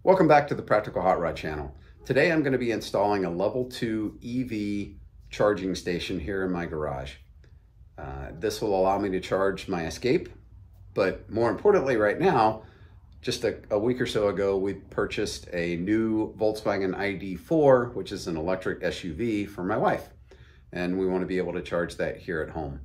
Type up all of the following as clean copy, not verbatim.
Welcome back to the Practical Hotrod channel. Today I'm going to be installing a level 2 EV charging station here in my garage. This will allow me to charge my Escape, but more importantly right now, just a week or so ago, we purchased a new Volkswagen ID.4, which is an electric SUV for my wife. And we want to be able to charge that here at home.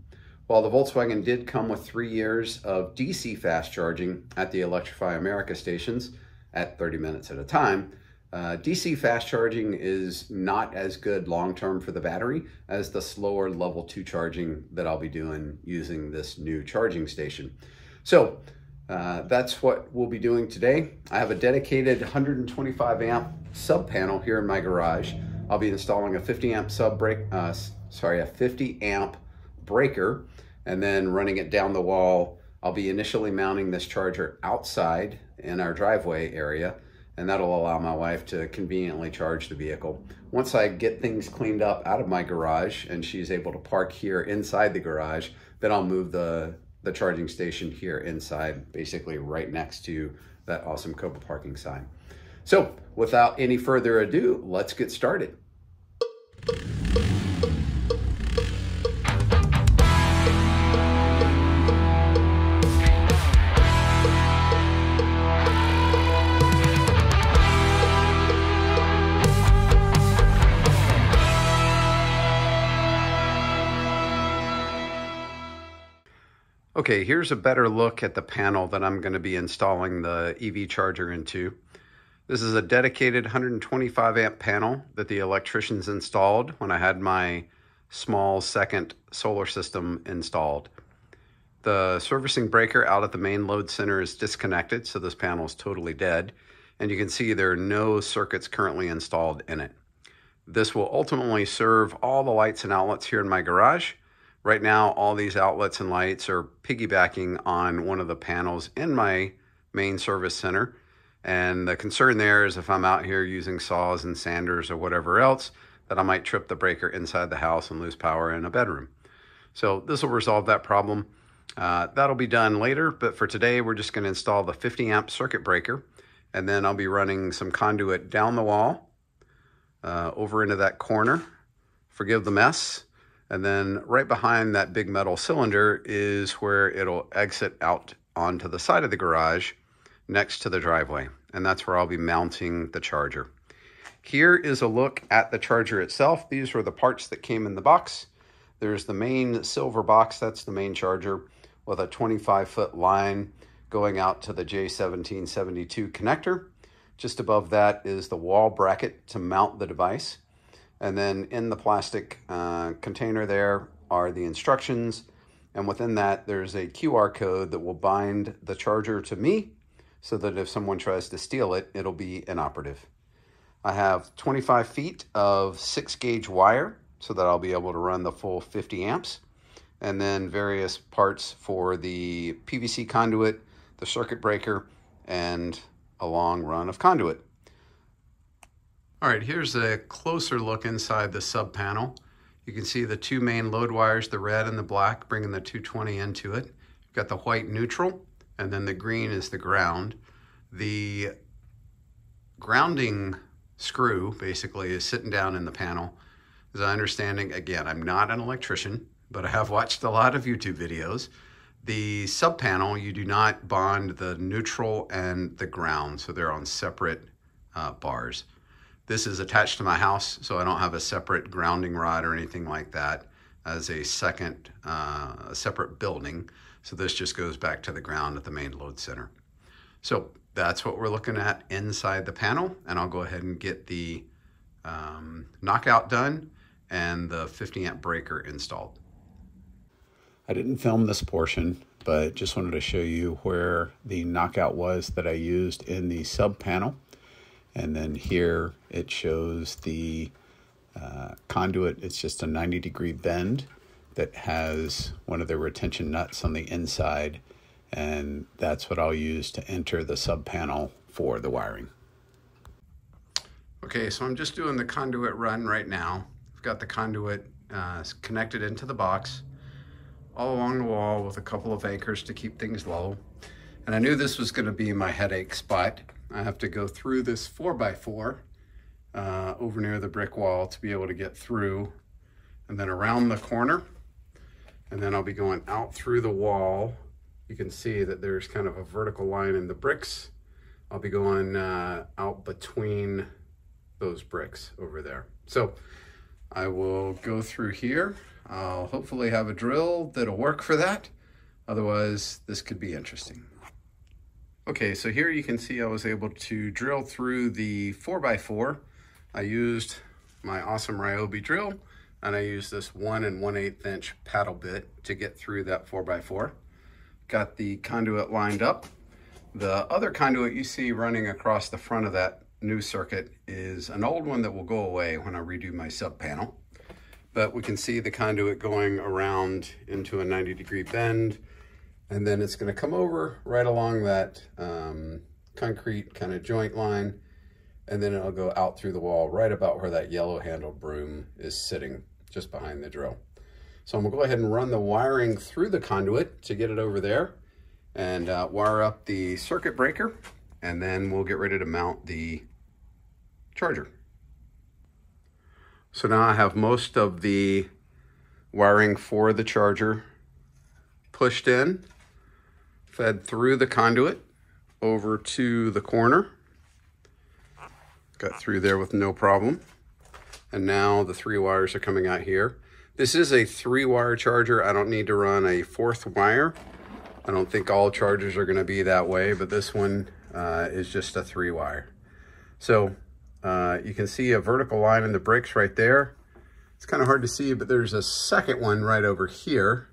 While the Volkswagen did come with 3 years of DC fast charging at the Electrify America stations, at 30 minutes at a time, DC fast charging is not as good long-term for the battery as the slower level 2 charging that I'll be doing using this new charging station. So that's what we'll be doing today. I have a dedicated 125 amp sub panel here in my garage. I'll be installing a 50 amp a 50 amp breaker and then running it down the wall. I'll be initially mounting this charger outside in our driveway area, and that'll allow my wife to conveniently charge the vehicle. Once I get things cleaned up out of my garage and she's able to park here inside the garage, then I'll move the charging station here inside, basically right next to that awesome Copa parking sign. So without any further ado, let's get started. Okay, here's a better look at the panel that I'm going to be installing the EV charger into. This is a dedicated 125 amp panel that the electricians installed when I had my small second solar system installed. The servicing breaker out at the main load center is disconnected, so this panel is totally dead. And you can see there are no circuits currently installed in it. This will ultimately serve all the lights and outlets here in my garage. Right now, all these outlets and lights are piggybacking on one of the panels in my main service center. And the concern there is if I'm out here using saws and sanders or whatever else, that I might trip the breaker inside the house and lose power in a bedroom. So this will resolve that problem. That'll be done later, but for today, we're just going to install the 50 amp circuit breaker. And then I'll be running some conduit down the wall, over into that corner. Forgive the mess. And then right behind that big metal cylinder is where it'll exit out onto the side of the garage next to the driveway. And that's where I'll be mounting the charger. Here is a look at the charger itself. These were the parts that came in the box. There's the main silver box, that's the main charger, with a 25-foot line going out to the J1772 connector. Just above that is the wall bracket to mount the device. And then in the plastic container there are the instructions. And within that, there's a QR code that will bind the charger to me so that if someone tries to steal it, it'll be inoperative. I have 25 feet of 6-gauge wire so that I'll be able to run the full 50 amps. And then various parts for the PVC conduit, the circuit breaker, and a long run of conduit. All right, here's a closer look inside the sub panel. You can see the two main load wires, the red and the black, bringing the 220 into it. You've got the white neutral, and then the green is the ground. The grounding screw basically is sitting down in the panel. As I understanding, again, I'm not an electrician, but I have watched a lot of YouTube videos. The sub panel, you do not bond the neutral and the ground, so they're on separate bars. This is attached to my house, so I don't have a separate grounding rod or anything like that as a separate building. So this just goes back to the ground at the main load center. So that's what we're looking at inside the panel, and I'll go ahead and get the knockout done and the 50 amp breaker installed. I didn't film this portion, but just wanted to show you where the knockout was that I used in the sub panel. And then here it shows the conduit. It's just a 90-degree bend that has one of the retention nuts on the inside. And that's what I'll use to enter the sub panel for the wiring. Okay, so I'm just doing the conduit run right now. I've got the conduit connected into the box all along the wall with a couple of anchors to keep things low. And I knew this was going to be my headache spot I have to go through this 4x4 over near the brick wall to be able to get through, and then around the corner, and then I'll be going out through the wall. You can see that there's kind of a vertical line in the bricks. I'll be going out between those bricks over there. So I will go through here. I'll hopefully have a drill that'll work for that. Otherwise, this could be interesting. Okay, so here you can see I was able to drill through the 4x4. I used my awesome Ryobi drill, and I used this 1 1/8 inch paddle bit to get through that 4x4. Got the conduit lined up. The other conduit you see running across the front of that new circuit is an old one that will go away when I redo my sub panel. But we can see the conduit going around into a 90-degree bend, and then it's going to come over right along that concrete kind of joint line, and then it'll go out through the wall right about where that yellow handled broom is sitting, just behind the drill. So I'm going to go ahead and run the wiring through the conduit to get it over there, and wire up the circuit breaker, and then we'll get ready to mount the charger. So now I have most of the wiring for the charger pushed in, fed through the conduit over to the corner. Got through there with no problem. And now the 3 wires are coming out here. This is a 3-wire charger. I don't need to run a 4th wire. I don't think all chargers are going to be that way, but this one is just a 3-wire. So you can see a vertical line in the bricks right there. It's kind of hard to see, but there's a second one right over here.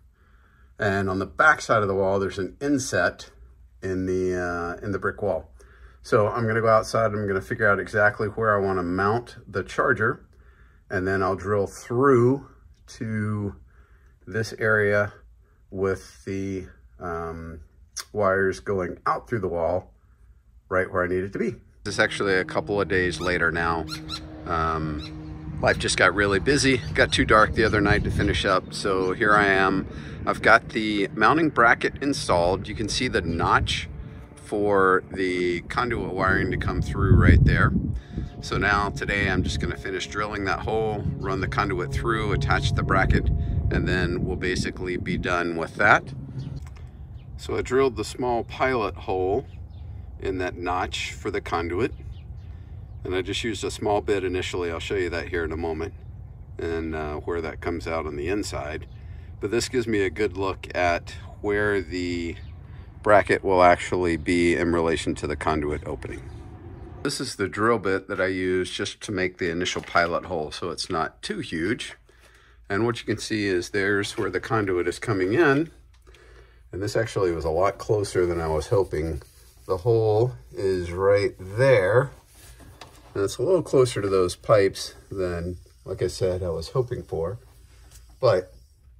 And on the back side of the wall, there's an inset in the brick wall. So I'm going to go outside and I'm going to figure out exactly where I want to mount the charger. And then I'll drill through to this area with the wires going out through the wall right where I need it to be. This is actually a couple of days later now. Life just got really busy. It got too dark the other night to finish up, so here I am. I've got the mounting bracket installed. You can see the notch for the conduit wiring to come through right there. So now today I'm just gonna finish drilling that hole, run the conduit through, attach the bracket, and then we'll basically be done with that. So I drilled the small pilot hole in that notch for the conduit, and I just used a small bit initially. I'll show you that here in a moment, and where that comes out on the inside. But this gives me a good look at where the bracket will actually be in relation to the conduit opening. This is the drill bit that I use just to make the initial pilot hole so it's not too huge. And what you can see is there's where the conduit is coming in, and this actually was a lot closer than I was hoping. The hole is right there, and it's a little closer to those pipes than, like I said, I was hoping for, but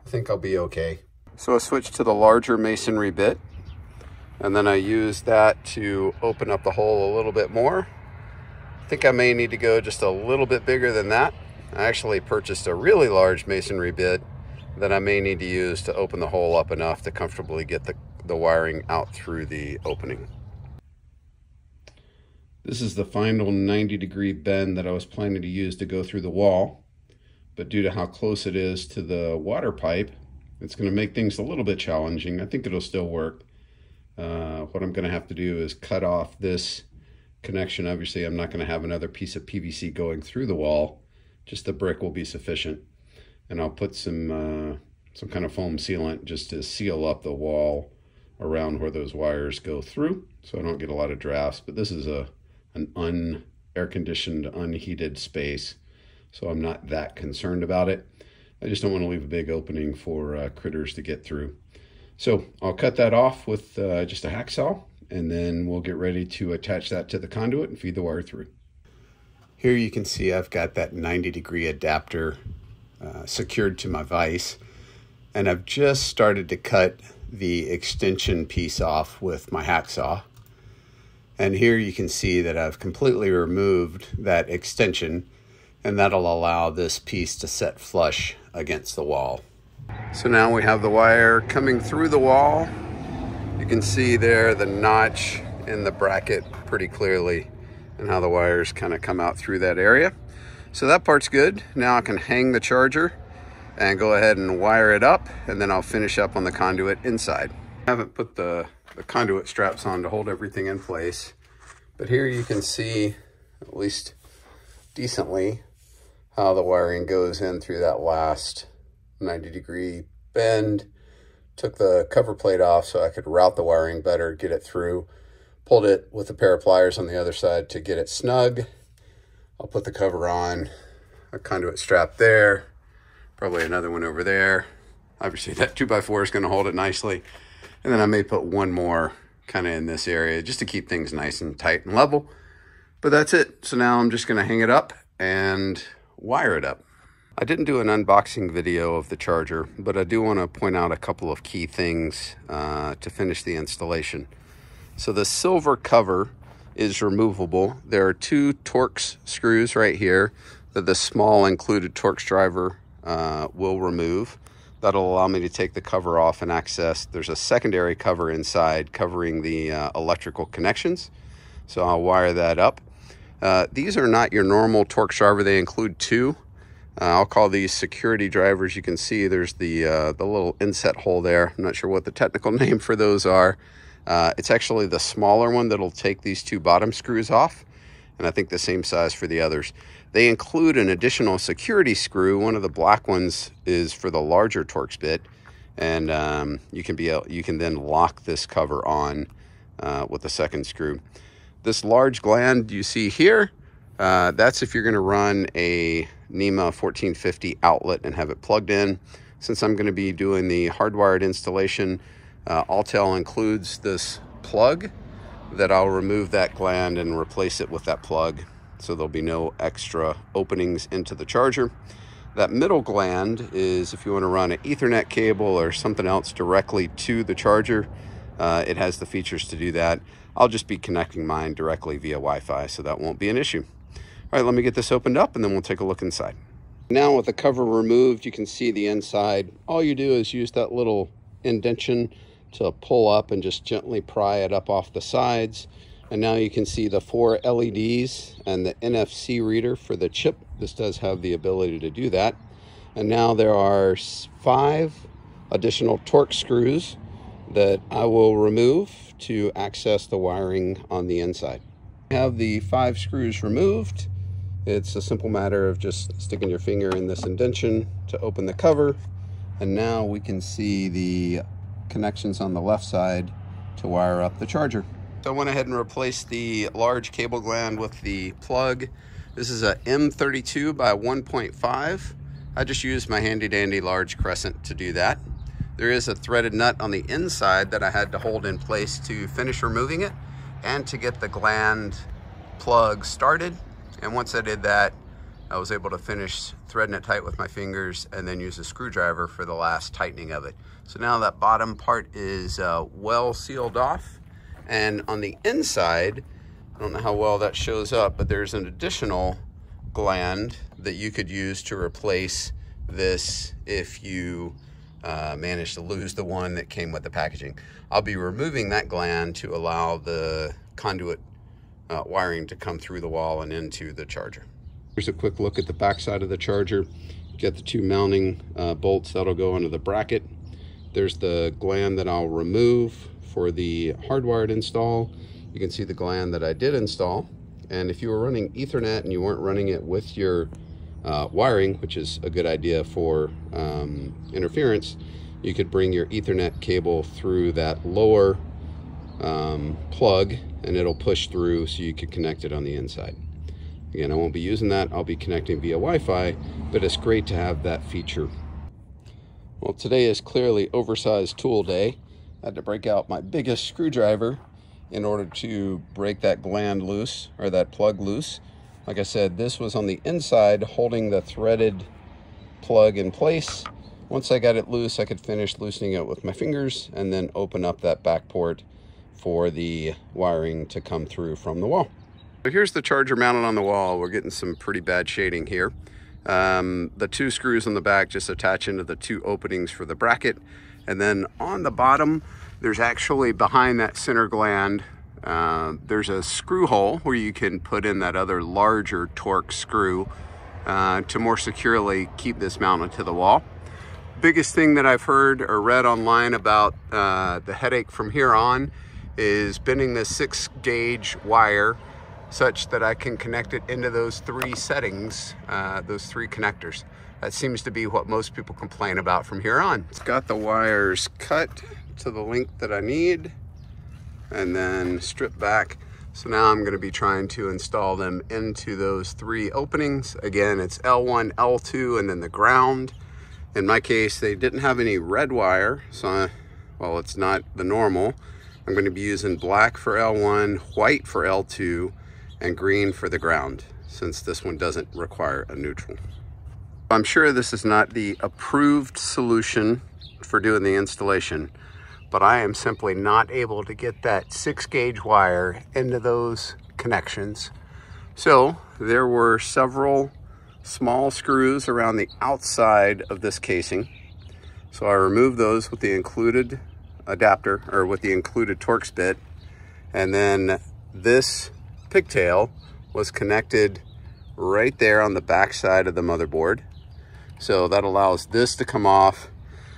I think I'll be okay. So I switched to the larger masonry bit, and then I used that to open up the hole a little bit more. I think I may need to go just a little bit bigger than that. I actually purchased a really large masonry bit that I may need to use to open the hole up enough to comfortably get the wiring out through the opening. This is the final 90-degree bend that I was planning to use to go through the wall, but due to how close it is to the water pipe, it's going to make things a little bit challenging. I think it'll still work. What I'm going to have to do is cut off this connection. Obviously, I'm not going to have another piece of PVC going through the wall. Just the brick will be sufficient. And I'll put some kind of foam sealant just to seal up the wall around where those wires go through, so I don't get a lot of drafts. But this is an air-conditioned, unheated space, so I'm not that concerned about it. I just don't want to leave a big opening for critters to get through. So I'll cut that off with just a hacksaw, and then we'll get ready to attach that to the conduit and feed the wire through. Here you can see I've got that 90-degree adapter secured to my vise, and I've just started to cut the extension piece off with my hacksaw. And here you can see that I've completely removed that extension, and that'll allow this piece to set flush against the wall. So now we have the wire coming through the wall. You can see there the notch in the bracket pretty clearly and how the wires kind of come out through that area. So that part's good. Now I can hang the charger and go ahead and wire it up, and then I'll finish up on the conduit inside. I haven't put the conduit straps on to hold everything in place, but here you can see at least decently how the wiring goes in through that last 90-degree bend. Took the cover plate off so I could route the wiring better, get it through. Pulled it with a pair of pliers on the other side to get it snug. I'll put the cover on, a conduit strap there, probably another one over there. Obviously that 2x4 is going to hold it nicely. And then I may put one more kind of in this area just to keep things nice and tight and level. But that's it. So now I'm just going to hang it up and wire it up. I didn't do an unboxing video of the charger, but I do want to point out a couple of key things to finish the installation. So the silver cover is removable. There are 2 Torx screws right here that the small included Torx driver will remove. That'll allow me to take the cover off and access. There's a secondary cover inside covering the electrical connections. So I'll wire that up. These are not your normal Torx driver. They include 2. I'll call these security drivers. You can see there's the little inset hole there. I'm not sure what the technical name for those are. It's actually the smaller one that'll take these 2 bottom screws off, and I think the same size for the others. They include an additional security screw. One of the black ones is for the larger Torx bit, and you can then lock this cover on with the second screw. This large gland you see here, that's if you're going to run a NEMA 1450 outlet and have it plugged in. Since I'm going to be doing the hardwired installation, Autel includes this plug that I'll remove that gland and replace it with that plug, so there'll be no extra openings into the charger. That middle gland is if you want to run an Ethernet cable or something else directly to the charger. It has the features to do that. I'll just be connecting mine directly via Wi-Fi, so that won't be an issue. All right, let me get this opened up and then we'll take a look inside. Now with the cover removed, you can see the inside. All you do is use that little indentation to pull up and just gently pry it up off the sides. And now you can see the 4 LEDs and the NFC reader for the chip. This does have the ability to do that. And now there are 5 additional Torx screws that I will remove to access the wiring on the inside. I have the 5 screws removed. It's a simple matter of just sticking your finger in this indentation to open the cover. And now we can see the connections on the left side to wire up the charger. So I went ahead and replaced the large cable gland with the plug. This is a M32 by 1.5. I just used my handy dandy large crescent to do that. There is a threaded nut on the inside that I had to hold in place to finish removing it and to get the gland plug started. And once I did that, I was able to finish threading it tight with my fingers and then use a screwdriver for the last tightening of it. So now that bottom part is well sealed off. And on the inside, I don't know how well that shows up, but there's an additional gland that you could use to replace this if you managed to lose the one that came with the packaging. I'll be removing that gland to allow the conduit wiring to come through the wall and into the charger. Here's a quick look at the back side of the charger. You get the 2 mounting bolts that'll go into the bracket. There's the gland that I'll remove for the hardwired install. You can see the gland that I did install. And if you were running Ethernet and you weren't running it with your wiring, which is a good idea for interference, you could bring your Ethernet cable through that lower plug and it'll push through so you could connect it on the inside. Again, I won't be using that. I'll be connecting via Wi-Fi, but it's great to have that feature. Well, today is clearly oversized tool day. I had to break out my biggest screwdriver in order to break that gland loose, or that plug loose. Like I said, this was on the inside holding the threaded plug in place. Once I got it loose, I could finish loosening it with my fingers and then open up that back port for the wiring to come through from the wall. So here's the charger mounted on the wall. We're getting some pretty bad shading here. The 2 screws on the back just attach into the 2 openings for the bracket. And then on the bottom, there's actually behind that center gland, There's a screw hole where you can put in that other larger torque screw to more securely keep this mounted to the wall. Biggest thing that I've heard or read online about the headache from here on is bending this 6-gauge wire such that I can connect it into those 3 settings, those 3 connectors. That seems to be what most people complain about from here on. It's got the wires cut to the length that I need and then stripped back. So now I'm going to be trying to install them into those 3 openings. Again, it's L1, L2, and then the ground. In my case, they didn't have any red wire, so well, it's not the normal. I'm going to be using black for L1, white for L2, and green for the ground, since this one doesn't require a neutral. I'm sure this is not the approved solution for doing the installation, but I am simply not able to get that 6-gauge wire into those connections. So there were several small screws around the outside of this casing. So I removed those with the included adapter, or with the included Torx bit. And then this pigtail was connected right there on the back side of the motherboard. So that allows this to come off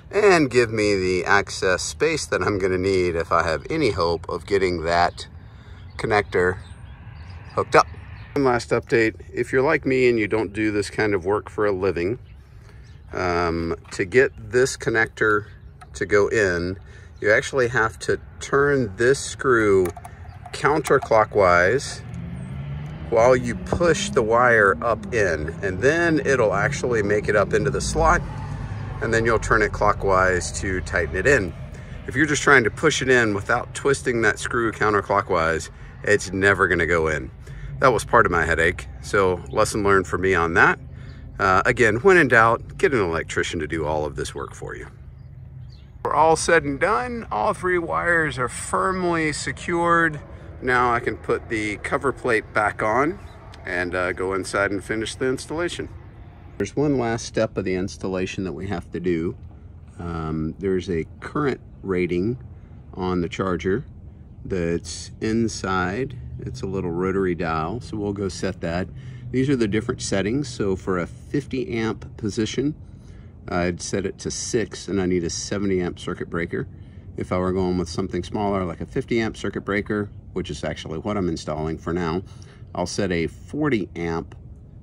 and give me the access space that I'm going to need if I have any hope of getting that connector hooked up. One last update, if you're like me and you don't do this kind of work for a living, to get this connector to go in, you actually have to turn this screw counterclockwise while you push the wire up in, and then it'll actually make it up into the slot, and then you'll turn it clockwise to tighten it in. If you're just trying to push it in without twisting that screw counterclockwise, it's never going to go in. That was part of my headache, so lesson learned for me on that. Again, when in doubt, get an electrician to do all of this work for you. We're all said and done. All 3 wires are firmly secured. Now I can put the cover plate back on and go inside and finish the installation. There's one last step of the installation that we have to do. There's a current rating on the charger that's inside. It's a little rotary dial, so we'll go set that. These are the different settings. So for a 50 amp position, I'd set it to 6, and I need a 70 amp circuit breaker. If I were going with something smaller, like a 50 amp circuit breaker, which is actually what I'm installing for now, I'll set a 40 amp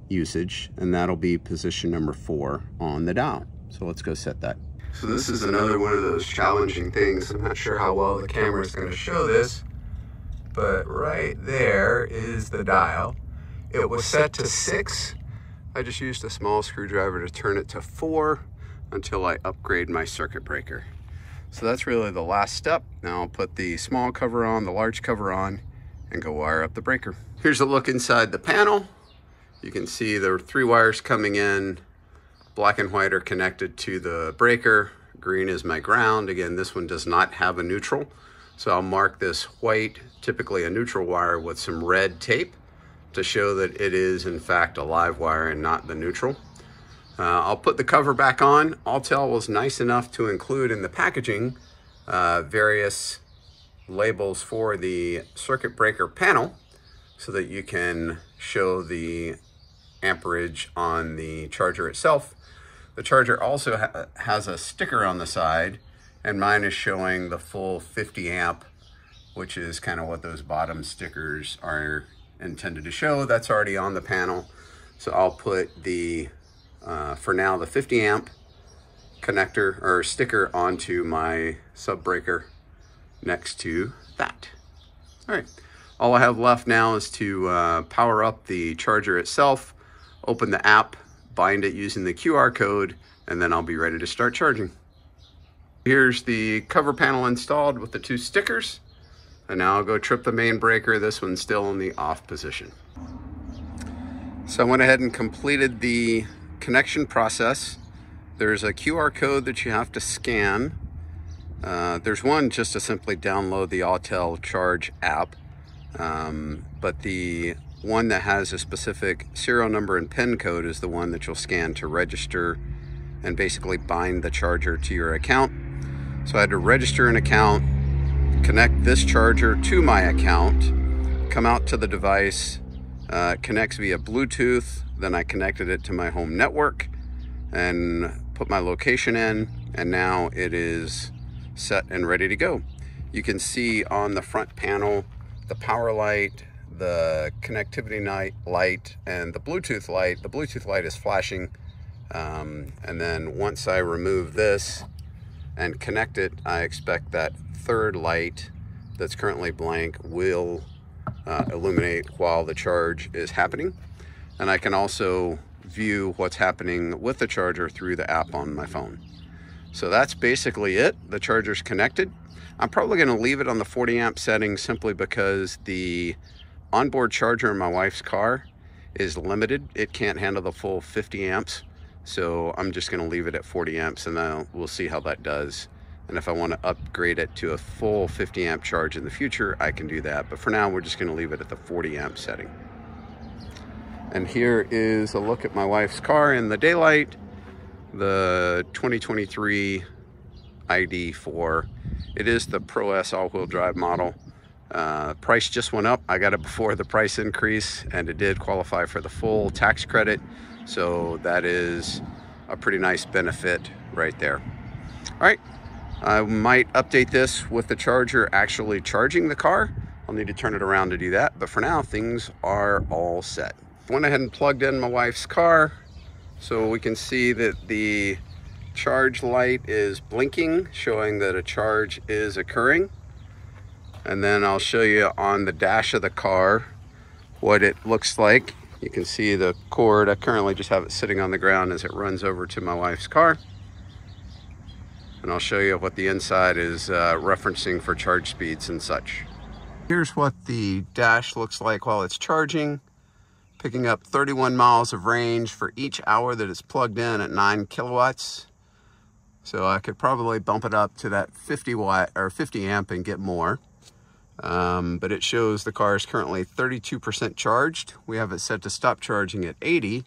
usage, and that'll be position number 4 on the dial. So let's go set that. So this is another one of those challenging things. I'm not sure how well the camera is going to show this, but right there is the dial. It was set to 6. I just used a small screwdriver to turn it to 4 until I upgrade my circuit breaker. So that's really the last step. Now I'll put the small cover on, the large cover on, and go wire up the breaker. Here's a look inside the panel. You can see there are 3 wires coming in. Black and white are connected to the breaker. Green is my ground. Again, this one does not have a neutral. So I'll mark this white, typically a neutral wire, with some red tape to show that it is in fact a live wire and not the neutral. I'll put the cover back on. Autel was nice enough to include in the packaging various labels for the circuit breaker panel so that you can show the amperage on the charger itself. The charger also has a sticker on the side, and mine is showing the full 50 amp, which is kind of what those bottom stickers are intended to show. That's already on the panel. So I'll put the, for now, the 50 amp connector or sticker onto my sub breaker next to that. All right, all I have left now is to power up the charger itself, open the app, bind it using the QR code, and then I'll be ready to start charging. Here's the cover panel installed with the 2 stickers. And now I'll go trip the main breaker. This one's still in the off position. So I went ahead and completed the connection process. There's a QR code that you have to scan. There's one just to simply download the Autel Charge app. But the one that has a specific serial number and PIN code is the one that you'll scan to register and basically bind the charger to your account. So I had to register an account, connect this charger to my account, come out to the device, connects via Bluetooth, then I connected it to my home network and put my location in, and now it is set and ready to go. You can see on the front panel the power light, the connectivity light, and the Bluetooth light. The Bluetooth light is flashing, and then once I remove this and connect it, I expect that third light that's currently blank will illuminate while the charge is happening. And I can also view what's happening with the charger through the app on my phone. So that's basically it. The charger's connected. I'm probably going to leave it on the 40 amp setting simply because the onboard charger in my wife's car is limited. It can't handle the full 50 amps. So I'm just going to leave it at 40 amps, and then we'll see how that does. And if I want to upgrade it to a full 50 amp charge in the future, I can do that. But for now, we're just going to leave it at the 40 amp setting. And here is a look at my wife's car in the daylight, the 2023 ID4. It is the Pro S all-wheel drive model. Price just went up. I got it before the price increase, and it did qualify for the full tax credit. So that is a pretty nice benefit right there. All right, I might update this with the charger actually charging the car. I'll need to turn it around to do that, but for now, things are all set. Went ahead and plugged in my wife's car, so we can see that the charge light is blinking, showing that a charge is occurring. And then I'll show you on the dash of the car what it looks like. You can see the cord. I currently just have it sitting on the ground as it runs over to my wife's car. And I'll show you what the inside is referencing for charge speeds and such. Here's what the dash looks like while it's charging. Picking up 31 miles of range for each hour that it's plugged in at 9 kilowatts. So I could probably bump it up to that 50 watt or 50 amp and get more. But it shows the car is currently 32% charged. We have it set to stop charging at 80.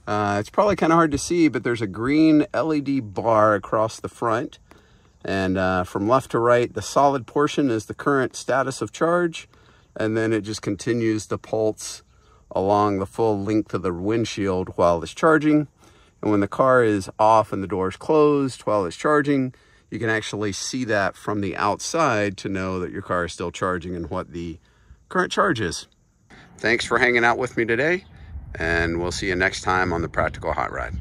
It's probably kind of hard to see, but there's a green LED bar across the front. And from left to right, the solid portion is the current status of charge. And then it just continues to pulse along the full length of the windshield while it's charging. And when the car is off and the door's closed while it's charging, you can actually see that from the outside to know that your car is still charging and what the current charge is. Thanks for hanging out with me today, and we'll see you next time on the Practical Hot Rod.